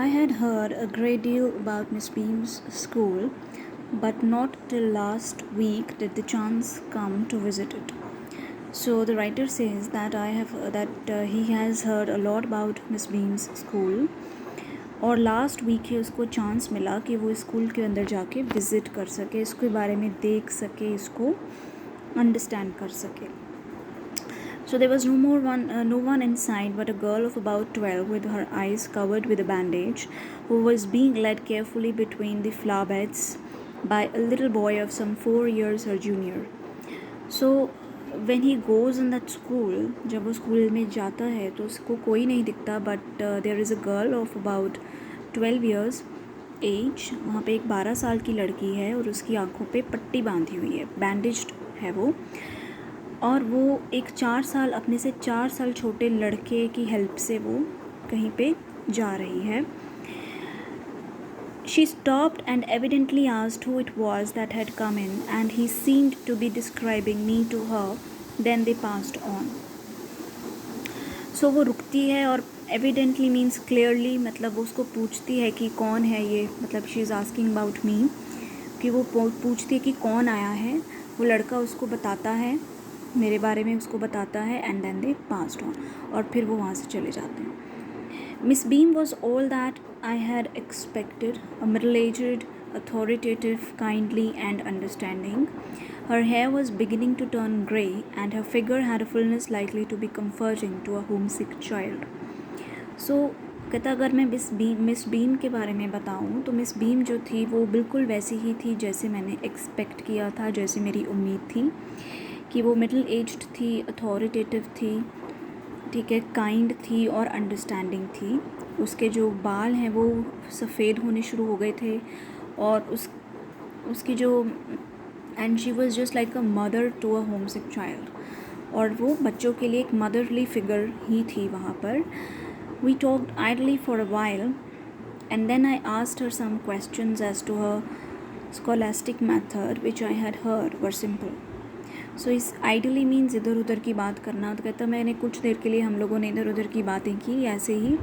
I had heard a great deal about Miss Beam's school, but not till last week did the chance come to visit it. So the writer says that he has heard a lot about Miss Beam's school, और last week ही उसको chance मिला कि वो school के अंदर जाके visit कर सके, इसके बारे में देख सके, इसको अंडरस्टैंड कर सके. So there was no one inside but a girl of about 12 with her eyes covered with a bandage, who was being led carefully between the flower beds by a little boy of some 4 years her junior. So when he goes in that school, जब वो school में जाता है तो उसको कोई नहीं दिखता, but there is a girl of about 12 years age. वहाँ पे एक 12 साल की लड़की है और उसकी आँखों पे पट्टी बांधी हुई है, बैंडेज्ड है वो, और वो एक 4 साल छोटे लड़के की हेल्प से वो कहीं पे जा रही है. She stopped and evidently asked who it was that had come in, and he seemed to be describing me to her. Then they passed on. So वो रुकती है और evidently means clearly, मतलब वो उसको पूछती है कि कौन है ये, मतलब she is asking about me, कि वो पूछती है कि कौन आया है. वो लड़का उसको बताता है, मेरे बारे में उसको बताता है, and then they passed on, और फिर वो वहाँ से चले जाते हैं. Miss Beam was all that I had expected, a middle-aged, authoritative, kindly and understanding. Her hair was beginning to turn grey, and her figure had a fullness likely to be comforting to a homesick child. So कहता अगर मैं miss beam के बारे में बताऊँ तो miss beam जो थी वो बिल्कुल वैसी ही थी जैसे मैंने एक्सपेक्ट किया था, जैसे मेरी उम्मीद थी, कि वो मिडिल एज्ड थी, अथॉरिटेटिव थी, ठीक है, काइंड थी और अंडरस्टैंडिंग थी. उसके जो बाल हैं वो सफ़ेद होने शुरू हो गए थे, और उसकी जो and she was just like a mother to a homesick child, और वो बच्चों के लिए एक मदरली फिगर ही थी वहाँ पर. We talked idly for a while and then I asked her some questions as to her scholastic method, which I had heard were simple. So इस आइडली मीन्स इधर उधर की बात करना. तो कहता मैंने कुछ देर के लिए हम लोगों ने इधर उधर की बातें की ऐसे ही.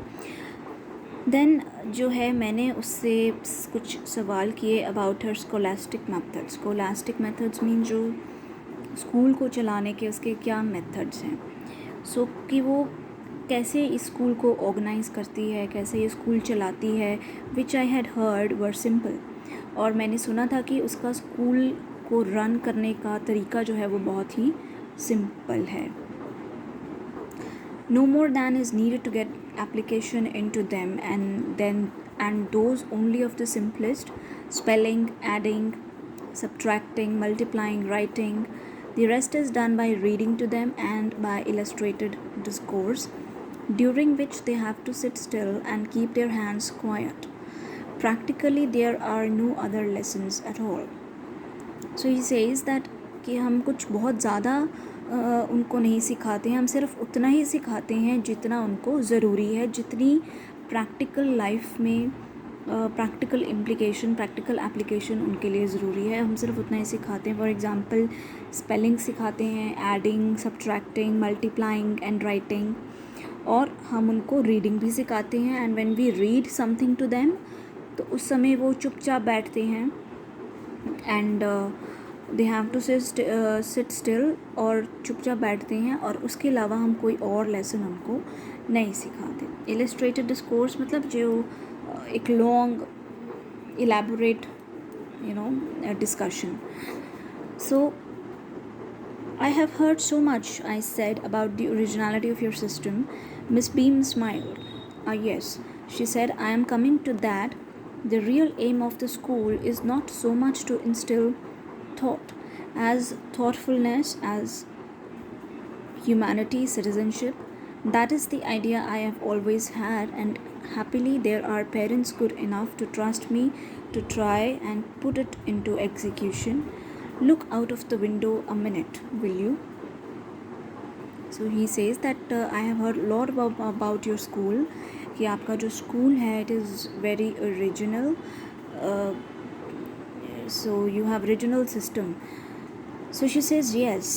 देन जो है मैंने उससे कुछ सवाल किए about her scholastic methods. Scholastic methods mean जो स्कूल को चलाने के उसके क्या मेथड्स हैं. सो कि वो कैसे इस स्कूल को ऑर्गेनाइज़ करती है, कैसे ये स्कूल चलाती है, which I had heard were simple. और मैंने सुना था कि उसका स्कूल को रन करने का तरीका जो है वो बहुत ही सिंपल है. No more than is needed to get application into them, and those only of the simplest: spelling, adding, subtracting, multiplying, writing. The rest is done by reading to them and by illustrated discourse, during which they have to sit still and keep their hands quiet. Practically there are no other lessons at all. So he says that कि हम कुछ बहुत ज़्यादा उनको नहीं सिखाते हैं, हम सिर्फ उतना ही सिखाते हैं जितना उनको ज़रूरी है, जितनी प्रैक्टिकल लाइफ में प्रैक्टिकल इम्प्लिकेशन, प्रैक्टिकल एप्लीकेशन उनके लिए ज़रूरी है, हम सिर्फ उतना ही सिखाते हैं. फॉर एग्ज़ाम्पल स्पेलिंग सिखाते हैं, adding, subtracting, multiplying and writing, और हम उनको रीडिंग भी सिखाते हैं. And when we read something to them, तो उस समय वो चुपचाप बैठते हैं, and they have to sit still, और चुपचाप बैठते हैं, और उसके अलावा हम कोई और लेसन उनको नहीं सिखाते. इलस्ट्रेटेड डिस्कोर्स मतलब जो एक long elaborate discussion. So I have heard so much, I said, about the originality of your system. Miss Beam smiled. Ah, yes, she said, I am coming to that. The real aim of the school is not so much to instill thought as thoughtfulness, as humanity, citizenship. That is the idea I have always had, and happily there are parents good enough to trust me to try and put it into execution. Look out of the window a minute, will you? So he says that I have heard a lot about your school, कि आपका जो school है it is very original, so you have original system. So she says yes,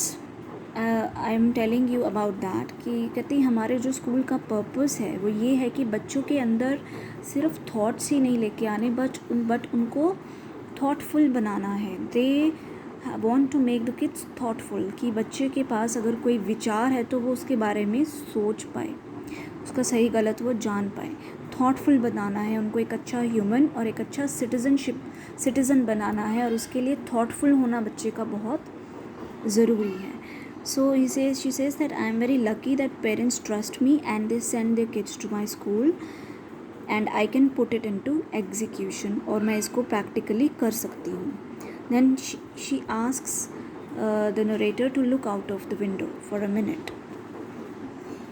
I am telling you about that कि कहती हमारे जो school का purpose है वो ये है कि बच्चों के अंदर सिर्फ थॉट्स ही नहीं लेके आने बट उनको थॉटफुल बनाना है. They want to make the kids thoughtful, कि बच्चे के पास अगर कोई विचार है तो वो उसके बारे में सोच पाए, उसका सही गलत वो जान पाए. थॉटफुल बनाना है उनको, एक अच्छा ह्यूमन और एक अच्छा सिटीज़न बनाना है, और उसके लिए थॉटफुल होना बच्चे का बहुत ज़रूरी है. So she says that I am very lucky that parents trust me and they send their kids to my school and I can put it into execution, और मैं इसको practically कर सकती हूँ. Then she asks the narrator to look out of the window for a minute.